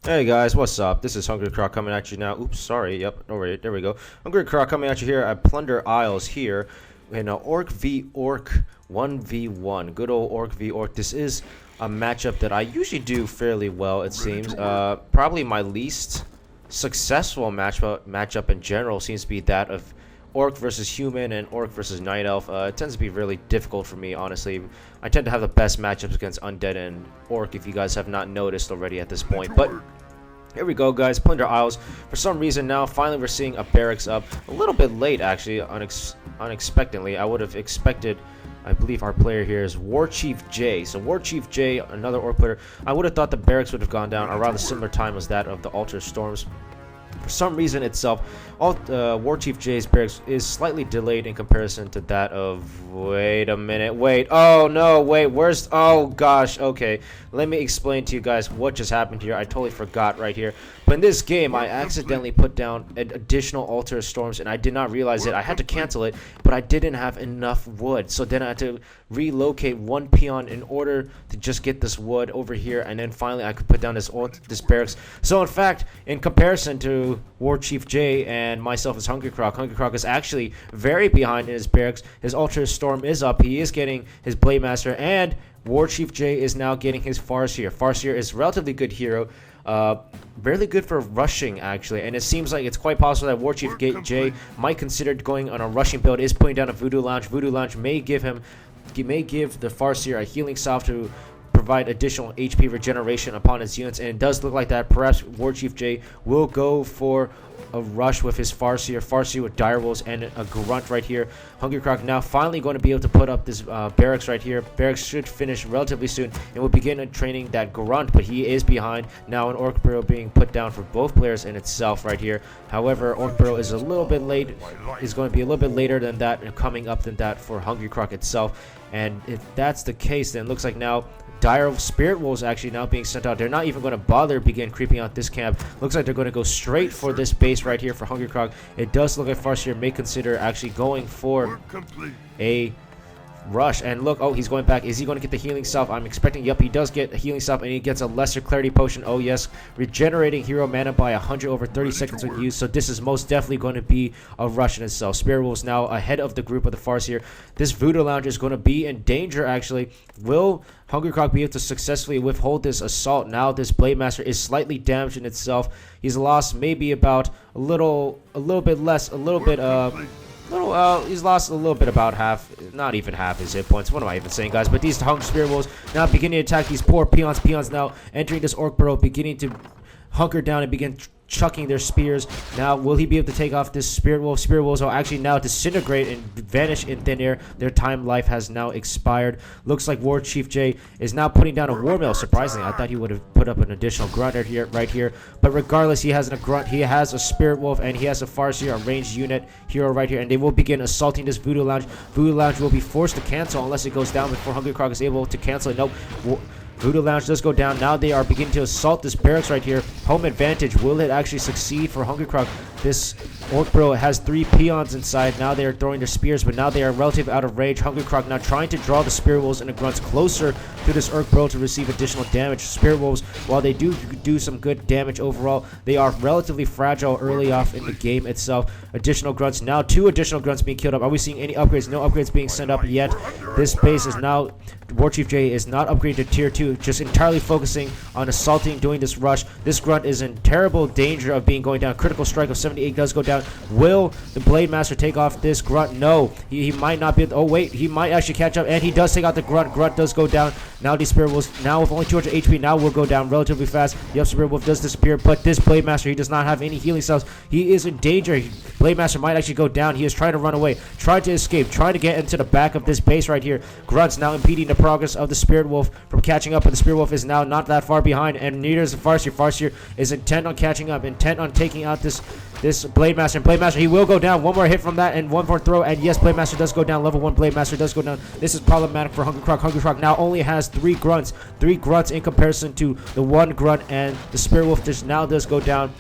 Hey guys, what's up? This is HungriCroc coming at you now. Oops, sorry. Yep, alright, there we go. HungriCroc coming at you here at Plunder Isles here in Orc v Orc 1v1. Good old Orc v Orc. This is a matchup that I usually do fairly well, it seems. Probably my least successful matchup in general seems to be that of Orc versus Human and Orc versus Night Elf. It tends to be really difficult for me, honestly. I tend to have the best matchups against Undead and Orc, if you guys have not noticed already at this point. But here we go, guys. Plunder Isles. For some reason now, finally we're seeing a barracks up. A little bit late, actually, unexpectedly. I would have expected, I believe our player here is Warchief J. So Warchief J, another Orc player. I would have thought the barracks would have gone down around a similar time as that of the Altar Storms. For some reason itself, Warchief J's barracks is slightly delayed in comparison to that of... Wait a minute, wait. Oh, no, wait, where's... Oh, gosh, okay. Let me explain to you guys what just happened here. I totally forgot right here. But in this game, I accidentally put down additional Altar Storms, and I did not realize it. I had to cancel it, but I didn't have enough wood. So then I had to relocate one peon in order to just get this wood over here, and then finally I could put down this barracks. So in fact, in comparison to Warchief J and myself as HungriCroc, HungriCroc is actually very behind in his barracks. His Ultra Storm is up. He is getting his Blade Master, and Warchief J is now getting his Farseer. Farseer is a relatively good hero. Really good for rushing, actually, and it seems like it's quite possible that Warchief J might consider going on a rushing build. Is putting down a Voodoo Lounge. Voodoo Lounge may give the Farseer a healing salve to provide additional HP regeneration upon his units, and it does look like that perhaps Warchief J will go for a rush with his Farseer with Direwolves and a Grunt right here. HungriCroc now finally going to be able to put up this barracks right here. Barracks should finish relatively soon, and will begin training that Grunt, but he is behind. Now an Orc Burrow being put down for both players in itself right here. However, Orc Burrow is a little bit late, is going to be a little bit later than that and coming up than that for HungriCroc itself. And if that's the case, then it looks like now Dire Spirit Wolves actually now being sent out. They're not even going to bother begin creeping out this camp. Looks like they're going to go straight for this base right here for HungriCroc. It does look like Farseer may consider actually going for a rush. And look, oh, he's going back. Is he going to get the healing salve? I'm expecting, yep, he does get a healing salve, and he gets a lesser clarity potion. Oh yes, regenerating hero mana by 100 over 30 seconds when used. So this is most definitely going to be a rush in itself. Spirit Wolves now ahead of the group of the Farseer. This Voodoo Lounge is going to be in danger, actually. Will HungriCroc be able to successfully withhold this assault? Now this Blade Master is slightly damaged in itself. He's lost maybe about he's lost a little bit, about half, not even half his hit points. What am I even saying, guys? But these Hung Spirit Wolves now beginning to attack these poor peons. Peons now entering this Orc Burrow, beginning to hunker down and begin chucking their spears. Now, will he be able to take off this Spirit Wolf? Spirit Wolves will actually now disintegrate and vanish in thin air. Their time life has now expired. Looks like Warchief J is now putting down a War Mill. Surprisingly, I thought he would have put up an additional Grunt right here. But regardless, he has a Grunt, he has a Spirit Wolf, and he has a Farseer, a ranged unit hero right here. And they will begin assaulting this Voodoo Lounge. Voodoo Lounge will be forced to cancel unless it goes down before HungriCroc is able to cancel it. Nope. Voodoo Lounge does go down. Now they are beginning to assault this barracks right here. Home advantage. Will it actually succeed for HungriCroc? This Orc Bro has 3 peons inside. Now they are throwing their spears, but now they are relatively out of range. HungriCroc now trying to draw the Spirit Wolves and the Grunts closer to this Orc Bro to receive additional damage. Spirit Wolves, while they do some good damage overall, they are relatively fragile early off in the game itself. Additional Grunts. Now 2 additional Grunts being killed up. Are we seeing any upgrades? No upgrades being sent up yet. This base is now... Warchief J is not upgraded to tier 2, just entirely focusing on assaulting, doing this rush. This Grunt is in terrible danger of being going down. Critical strike of 78 does go down. Will the Blade Master take off this Grunt? No. He might not be... Oh, wait. He might actually catch up, and he does take out the Grunt. Grunt does go down. Now these Spirit Wolves, now with only 200 HP, now will go down relatively fast. Yep, Spirit Wolf does disappear, but this Blade Master, he does not have any healing cells. He is in danger. Blade Master might actually go down. He is trying to run away, trying to escape, trying to get into the back of this base right here. Grunts now impeding the progress of the Spirit Wolf from catching up, but the Spirit Wolf is now not that far behind, and neither is the Farseer. Farseer is intent on catching up, intent on taking out this Blade Master. And Blade Master, he will go down. One more hit from that, and one more throw, and yes, Blade Master does go down. Level 1 Blade Master does go down. This is problematic for HungriCroc. HungriCroc now only has 3 Grunts. 3 Grunts in comparison to the 1 Grunt, and the Spirit Wolf just now does go down.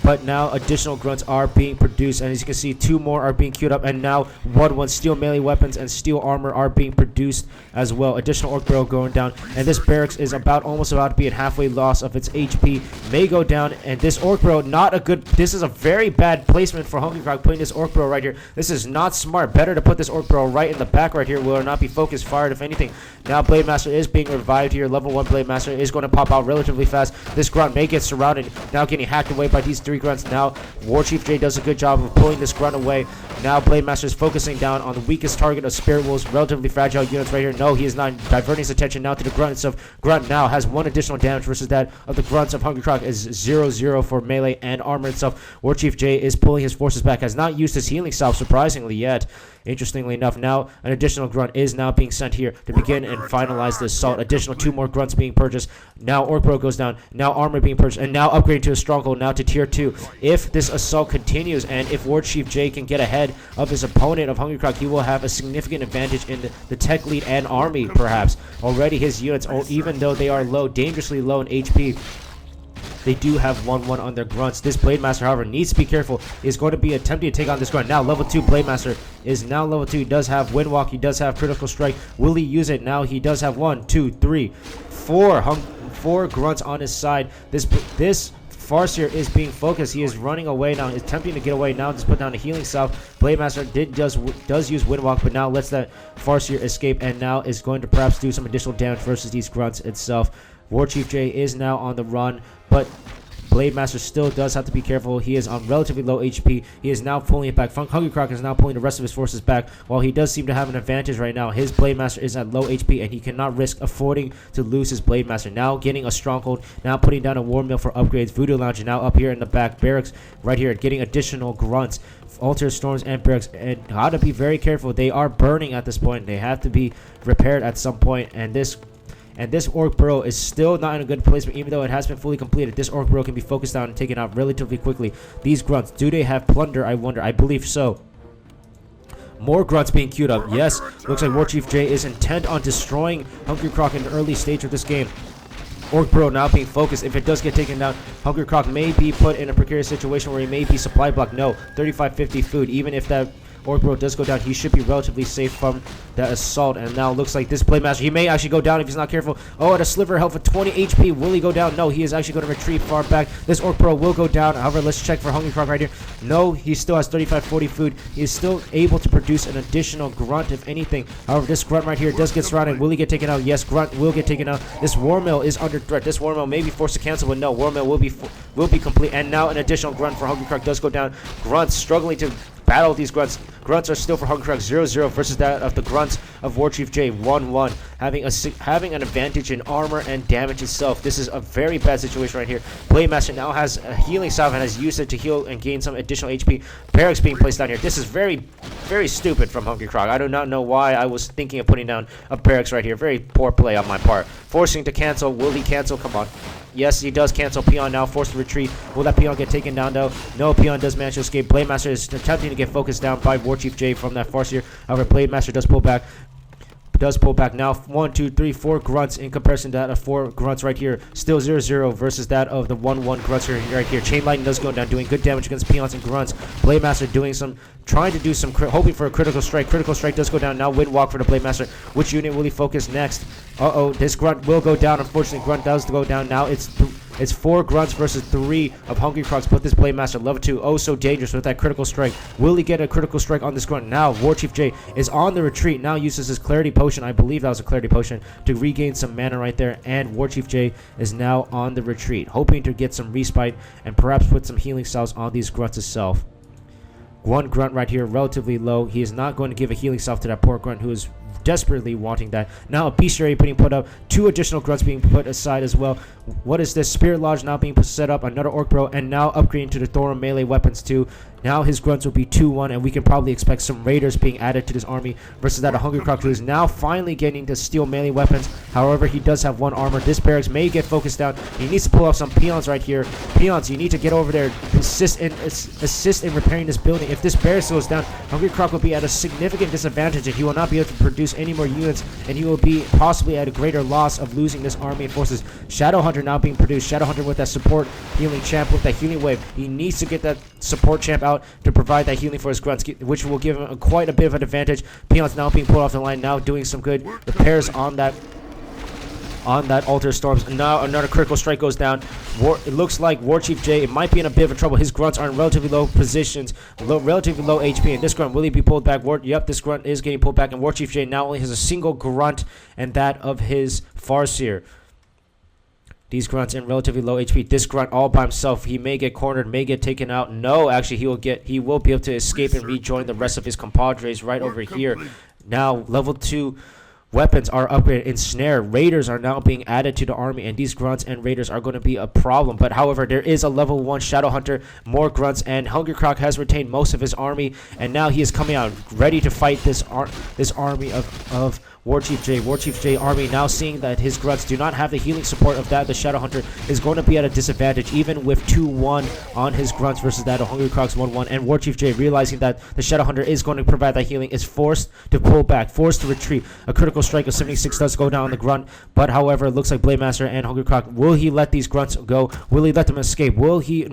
but now additional grunts are being produced, and as you can see, 2 more are being queued up, and now 1 steel melee weapons and steel armor are being produced as well. Additional orc barrel going down, and this barracks is almost about to be at halfway loss of its HP, may go down, and this orc barrel, this is a very bad placement for HungriCroc, putting this orc barrel right here. This is not smart. Better to put this orc barrel right in the back right here, will not be focused fired if anything. Now Blade Master is being revived here. Level 1 Blade Master is going to pop out relatively fast. This grunt may get surrounded, now getting hacked away by these 3 grunts. Now War Chief J does a good job of pulling this grunt away. Now Blade Master is focusing down on the weakest target of Spirit Wolves, relatively fragile units right here. No, he is not, diverting his attention now to the grunt itself. Grunt now has 1 additional damage versus that of the grunts of HungriCroc is 0-0 for melee and armor itself. War Chief J is pulling his forces back, has not used his healing salve surprisingly yet. Interestingly enough, now an additional grunt is now being sent here to begin and finalize the assault. Additional 2 more grunts being purchased. Now Orc Bro goes down. Now armor being purchased, and now upgrading to a stronghold, now to tier 2. If this assault continues, and if War Chief J can get ahead of his opponent of HungriCroc, he will have a significant advantage in the tech lead and army, perhaps. Already his units, even though they are low, dangerously low in HP, they do have 1-1 on their grunts. This Blade Master, however, needs to be careful. Is going to be attempting to take on this grunt. Now, level 2 Blade Master is now level 2. He does have Windwalk. He does have Critical Strike. Will he use it? Now, he does have 1, 2, 3, 4 grunts on his side. This Farseer is being focused. He is running away now. He's attempting to get away now. Just put down a healing salve. Blade Master does use Windwalk, but now lets that Farseer escape, and now is going to perhaps do some additional damage versus these grunts itself. War Chief J is now on the run, but Blade Master still does have to be careful. He is on relatively low HP. He is now pulling it back. HungriCroc is now pulling the rest of his forces back. While he does seem to have an advantage right now, his Blade Master is at low HP, and he cannot risk affording to lose his Blade Master. Now getting a stronghold, now putting down a war mill for upgrades. Voodoo Lounge now up here in the back. Barracks right here, getting additional grunts. Altar Storms and Barracks, and how to be very careful. They are burning at this point. They have to be repaired at some point, and this Orc Burrow is still not in a good placement, even though it has been fully completed. This Orc Burrow can be focused on and taken out relatively quickly. These grunts, do they have plunder? I wonder. I believe so. More grunts being queued up. Yes, looks like War Chief J is intent on destroying HungriCroc in the early stage of this game. Orc Burrow now being focused. If it does get taken down, HungriCroc may be put in a precarious situation where he may be supply blocked. No, 3550 food. Even if that Orc Bro does go down, he should be relatively safe from that assault. And now looks like this Blade Master, he may actually go down if he's not careful. Oh, at a sliver of health with 20 HP. Will he go down? No, he is actually going to retreat far back. This Orc Bro will go down. However, let's check for HungriCroc right here. No, he still has 3540 food. He is still able to produce an additional grunt, if anything. However, this grunt right here does get surrounded. Will he get taken out? Yes, grunt will get taken out. This War Mill is under threat. This War Mill may be forced to cancel, but no, War Mill will be complete. And now an additional grunt for HungriCroc does go down. Grunts struggling to battle these grunts. Grunts are still for HungriCroc 0-0 versus that of the grunts of War Chief J 1-1, having an advantage in armor and damage itself. This is a very bad situation right here. Blade Master now has a healing salve and has used it to heal and gain some additional HP. Barracks being placed down here. This is very, very stupid from HungriCroc. I do not know why I was thinking of putting down a barracks right here. Very poor play on my part. Forcing to cancel. Will he cancel? Come on. Yes, he does cancel. Peon now forced to retreat. Will that Peon get taken down, though? No, Peon does manage to escape. Blade Master is attempting to get focused down by War Chief J from that Farseer. However, Blade Master does pull back. Now 1, 2, 3, 4 grunts in comparison to that of 4 grunts right here. Still 0-0 versus that of the 1-1 grunts right here. Chain Lightning does go down, doing good damage against peons and grunts. Blade Master trying to do some, hoping for a critical strike. Critical strike does go down. Now Windwalk for the Blade Master. Which unit will he focus next? This grunt will go down. Unfortunately, grunt does go down. Now it's 4 grunts versus 3 of HungriCrocs. Put this Blade Master level 2. Oh, so dangerous with that critical strike. Will he get a critical strike on this grunt? Now War Chief J is on the retreat. Now uses his Clarity Potion. I believe that was a Clarity Potion to regain some mana right there. And War Chief J is now on the retreat, hoping to get some respite and perhaps put some healing salves on these grunts itself. One grunt right here, relatively low. He is not going to give a healing salve to that poor grunt who is desperately wanting that. Now a bestiary being put up, 2 additional grunts being put aside as well. What is this? Spirit Lodge now being set up, another Orc Bro, and now upgrading to the Thorum melee weapons too. Now his grunts will be 2-1, and we can probably expect some raiders being added to this army versus that of HungriCroc, who is now finally getting the steel melee weapons. However, he does have 1 armor. This barracks may get focused down. He needs to pull off some peons right here. Peons, you need to get over there, assist in repairing this building. If this barracks goes down, HungriCroc will be at a significant disadvantage, and he will not be able to produce produce any more units, and he will be possibly at a greater loss of losing this army and forces. Shadowhunter now being produced. Shadowhunter with that support healing champ with that healing wave. He needs to get that support champ out to provide that healing for his grunts, which will give him quite a bit of an advantage. Peons now being pulled off the line, now doing some good repairs on that Altar Storms. Now another critical strike goes down. It looks like War Chief J might be in a bit of trouble. His grunts are in relatively low positions, relatively low HP, and this grunt will he be pulled back? Yep, this grunt is getting pulled back, and War Chief J now only has a single grunt, and that of his Farseer. These grunts in relatively low HP. This grunt all by himself. He may get cornered, may get taken out. No, actually he will be able to escape and rejoin the rest of his compadres right over here. Now level 2 weapons are upgraded. Ensnare. Raiders are now being added to the army, and these grunts and raiders are going to be a problem. But however, there is a level 1 Shadowhunter, more grunts, and HungriCroc has retained most of his army, and now he is coming out ready to fight this army of War Chief J. War Chief J army now seeing that his grunts do not have the healing support of that the Shadowhunter is going to be at a disadvantage, even with 2-1 on his grunts versus that of HungriCroc's 1-1. And War Chief J, realizing that the Shadowhunter is going to provide that healing, is forced to pull back, forced to retreat. A critical strike of 76 does go down on the grunt, but however, it looks like Blademaster and HungriCroc, will he let these grunts go? Will he let them escape? Will he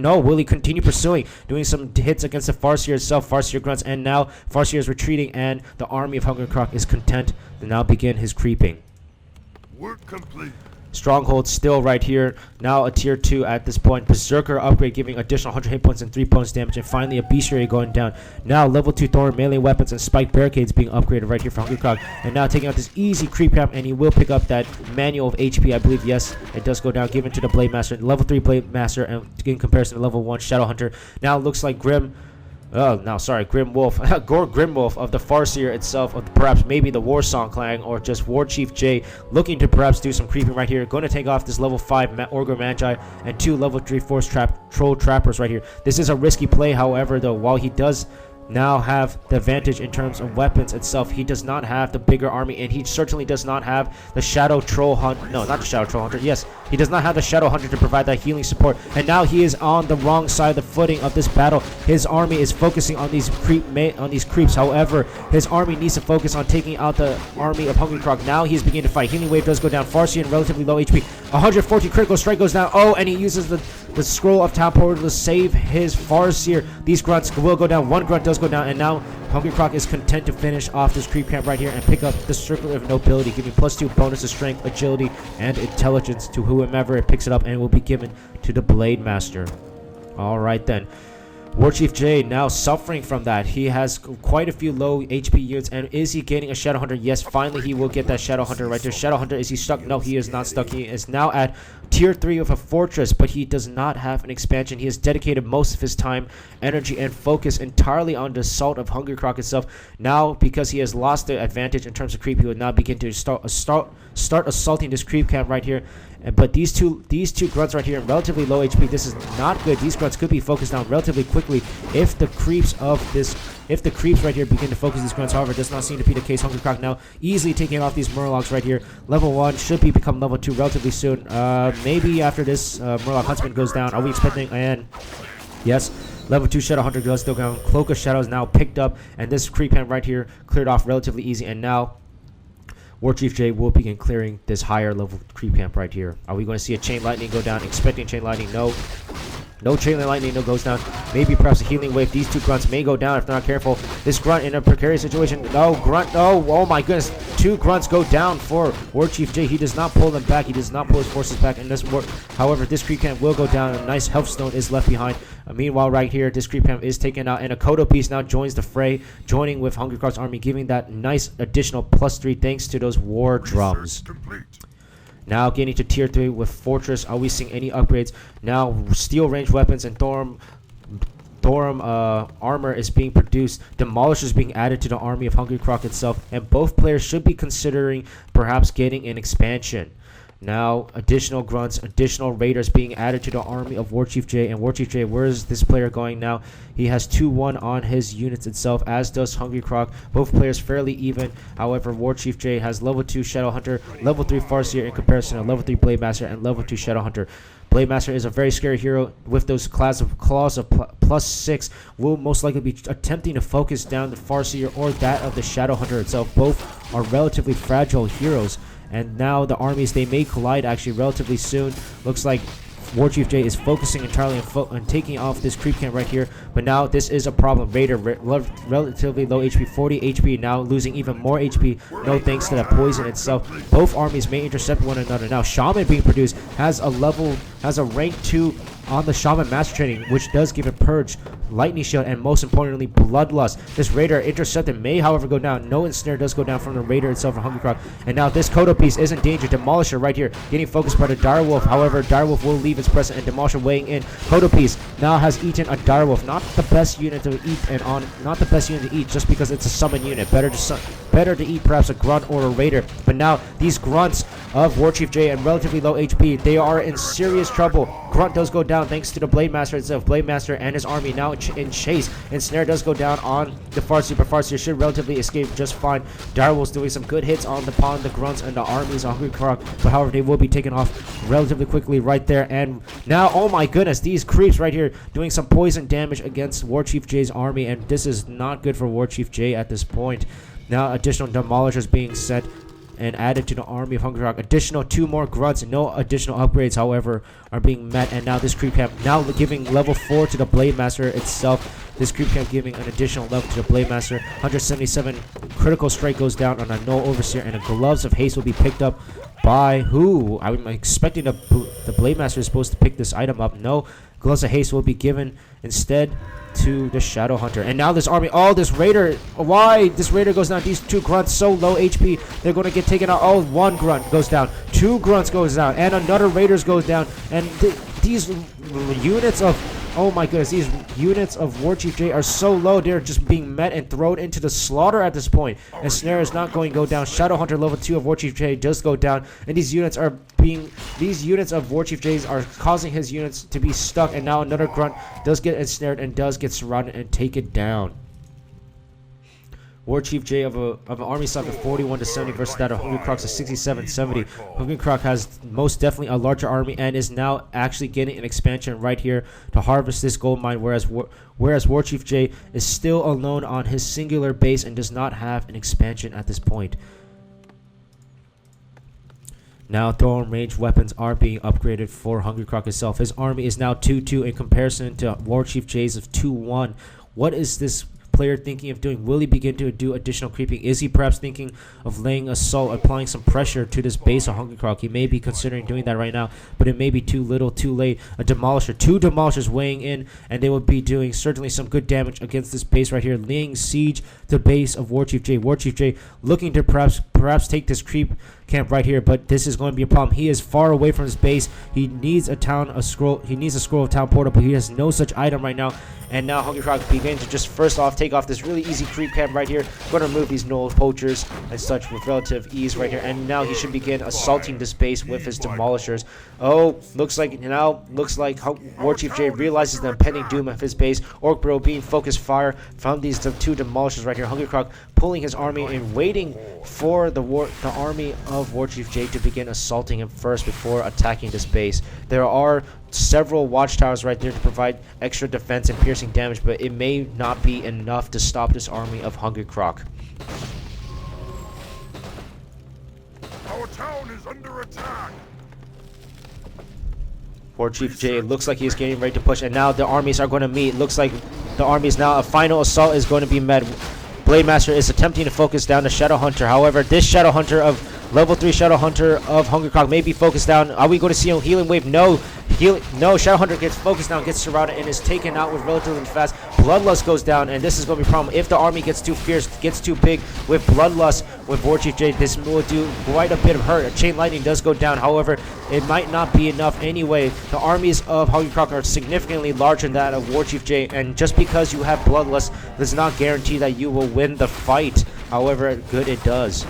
continue pursuing, doing some hits against the Farseer itself? Farseer grunts, and now Farseer is retreating, and the army of HungriCroc is content to now begin his creeping. Work complete. Stronghold still right here. Now a tier 2 at this point. Berserker upgrade giving additional 100 hit points and 3 bonus damage. And finally a bestiary going down. Now level 2 Thorn melee weapons and spike barricades being upgraded right here for HungriCroc. And now taking out this easy creep camp, and he will pick up that manual of HP, I believe. Yes, it does go down, given to the Blademaster. Level 3 Blademaster, and in comparison to level 1 Shadowhunter. Now it looks like Grim Wolf, Grim Wolf of the Farseer itself, of perhaps maybe the Warsong clan, or just War Chief J, looking to perhaps do some creeping right here. Going to take off this level 5 Orgor Magi and 2 level 3 Force Troll Trappers right here. This is a risky play, however, though, while he does now have the advantage in terms of weapons itself, he does not have the bigger army, and he certainly does not have the Shadow Troll Hunter. No, not the Shadow Troll Hunter. Yes, he does not have the Shadow Hunter to provide that healing support, and now he is on the wrong side of the footing of this battle. His army is focusing on these creeps. However, his army needs to focus on taking out the army of HungriCroc. Now he is beginning to fight. Healing wave does go down. Farseer in relatively low HP. 140 critical strike goes down. Oh, and he uses the scroll of town portal to save his Farseer. These grunts will go down. One grunt does go down, and now HungriCroc is content to finish off this creep camp right here and pick up the Circle of Nobility, giving +2 bonus to strength, agility, and intelligence to whomever it picks it up, and will be given to the Blademaster. Alright then. War Chief J now suffering from that. He has quite a few low HP units, and is he getting a Shadowhunter? Yes, finally he will get that Shadowhunter right there. Shadowhunter, is he stuck? No, he is not stuck. He is now at tier 3 of a fortress, but he does not have an expansion. He has dedicated most of his time, energy, and focus entirely on the assault of HungriCroc itself. Now, because he has lost the advantage in terms of creep, he will now begin to start assaulting this creep camp right here. But these two grunts right here in relatively low HP, this is not good. These grunts could be focused on relatively quickly if the creeps right here begin to focus these grunts. However, it does not seem to be the case. HungriCroc now easily taking off these Murlocs right here. Level 1 should become level 2 relatively soon. Maybe after this Murloc Huntsman goes down. Are we expecting? And yes, level 2 Shadowhunter goes still down. Cloak of Shadows now picked up, and this creep camp right here cleared off relatively easy. And now War Chief J will begin clearing this higher level creep camp right here. Are we going to see a Chain Lightning go down? Expecting Chain Lightning. No. No Chain Lightning, no goes down. Maybe perhaps a Healing Wave. These two grunts may go down if they're not careful. This grunt in a precarious situation. No, grunt. No. Oh my goodness. 2 grunts go down for War Chief J. He does not pull them back. He does not pull his forces back. And however, this creep camp will go down. A nice health stone is left behind. Meanwhile, right here, this creep camp is taken out. And a Kodo piece now joins the fray, joining with HungriCroc's army, giving that nice additional +3 thanks to those war drums. Now getting to tier 3 with Fortress. Are we seeing any upgrades? Now steel range weapons and Thorum armor is being produced. Demolishers being added to the army of HungriCroc itself. And both players should be considering perhaps getting an expansion. Now, additional grunts, additional raiders being added to the army of Warchief J. And Warchief J, where is this player going now? He has 2-1 on his units itself, as does HungriCroc. Both players fairly even. However, Warchief J has level 2 Shadowhunter, level 3 Farseer in comparison to level 3 Blademaster and level 2 Shadowhunter. Blademaster is a very scary hero with those claws of +6. Will most likely be attempting to focus down the Farseer or that of the Shadowhunter itself. Both are relatively fragile heroes. And now the armies, they may collide actually relatively soon. Looks like Warchief J is focusing entirely on taking off this creep camp right here. But now this is a problem. Raider, relatively low HP, 40 HP, now losing even more HP. No thanks to that poison itself. Both armies may intercept one another. Now Shaman being produced has a rank 2 on the Shaman Master Training, which does give it Purge, Lightning Shield, and most importantly, Bloodlust. This Raider intercepted may, however, go down. No Ensnare does go down from the Raider itself from HungriCroc. And now this Kodo piece is in danger. Demolisher right here, getting focused by the Direwolf. However, Direwolf will leave its presence, and Demolisher weighing in. Kodo piece now has eaten a Direwolf. Not the best unit to eat, not the best unit to eat, just because it's a summon unit. Better to eat perhaps a Grunt or a Raider. But now these Grunts of Warchief J and relatively low HP, they are in serious trouble. Grunt does go down thanks to the Blademaster itself. Blademaster and his army now in chase. And Snare does go down on the Farseer, but Farseer should relatively escape just fine. Direwolf's doing some good hits on the Grunts and the armies of HungriCroc, but however they will be taken off relatively quickly right there. And now, oh my goodness, these creeps right here doing some poison damage against Warchief J's army, and this is not good for Warchief J at this point. Now additional Demolishers being sent and added to the army of HungriCroc. Additional 2 more Grunts, no additional upgrades, however, are being met. And now this creep camp now giving level 4 to the Blademaster itself. This creep camp giving an additional level to the Blademaster. 177 critical strike goes down on a no Overseer, and a Gloves of Haste will be picked up by who? I'm expecting the Blademaster is supposed to pick this item up. No, Gloves of Haste will be given instead to the Shadowhunter. And now this army, oh, this Raider, why? This Raider goes down. These 2 Grunts, so low HP, they're going to get taken out. Oh, 1 Grunt goes down. 2 Grunts goes down. And another Raiders goes down. And these units of, oh my goodness, these units of Warchief J are so low, they're just being met and thrown into the slaughter at this point. And Snare is not going to go down. Shadowhunter level 2 of Warchief J does go down. And these units of Warchief J's are causing his units to be stuck. And now another Grunt does get ensnared and does get surrounded and take it down. Warchief J of an army size of 41-70 versus that of HungriCroc's of 67-70. HungriCroc has most definitely a larger army and is now actually getting an expansion right here to harvest this gold mine, whereas Warchief J is still alone on his singular base and does not have an expansion at this point. Now thrown range weapons are being upgraded for HungriCroc itself. His army is now 2-2 in comparison to Warchief J's of 2-1. What is this player thinking of doing? Will he begin to do additional creeping? Is he perhaps thinking of laying assault, applying some pressure to this base of HungriCroc? He may be considering doing that right now, but it may be too little, too late. A Demolisher, 2 Demolishers weighing in, and they will be doing certainly some good damage against this base right here, laying siege to the base of Warchief J. Warchief J looking to perhaps take this creep camp right here, but this is going to be a problem. He is far away from his base. He needs a scroll of town portal, but he has no such item right now. And now HungriCroc begins to just first off take off this really easy creep camp right here. Going to remove these Knoll Poachers and such with relative ease right here. And now he should begin assaulting this base with his Demolishers. Oh, looks like Warchief J realizes the impending doom of his base. Orc Bro being focused fire from these 2 Demolishers right here. HungriCroc pulling his army and waiting for the army of Warchief J to begin assaulting him first before attacking this base. There are several watchtowers right there to provide extra defense and piercing damage, but it may not be enough to stop this army of HungriCroc. Our town is under attack. Warchief J looks like he's getting ready to push, and now the armies are going to meet. Looks like the armies now, a final assault is going to be met. Blademaster is attempting to focus down the Shadowhunter. However, this Shadowhunter of level 3 Shadowhunter of HungriCroc may be focused down. Are we going to see a healing wave? No. No, Shadowhunter gets focused down, gets surrounded, and is taken out with relatively fast. Bloodlust goes down, and this is going to be a problem. If the army gets too fierce, gets too big with Bloodlust, with Warchief J, this will do quite a bit of hurt. A Chain Lightning does go down. However, it might not be enough anyway. The armies of HungriCroc are significantly larger than that of Warchief J, and just because you have Bloodlust does not guarantee that you will win the fight. However good it does.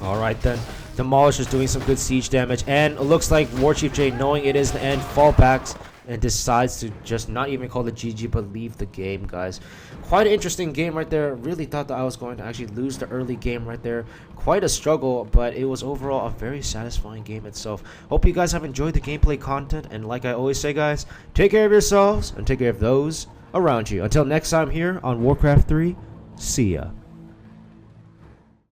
Alright then. Demolish is doing some good siege damage. And it looks like War Chief J, knowing it is the end, fall backs and decides to just not even call it GG but leave the game, guys. Quite an interesting game right there. Really thought that I was going to actually lose the early game right there. Quite a struggle, but it was overall a very satisfying game itself. Hope you guys have enjoyed the gameplay content, and like I always say, guys, take care of yourselves and take care of those around you. Until next time here on Warcraft 3, see ya.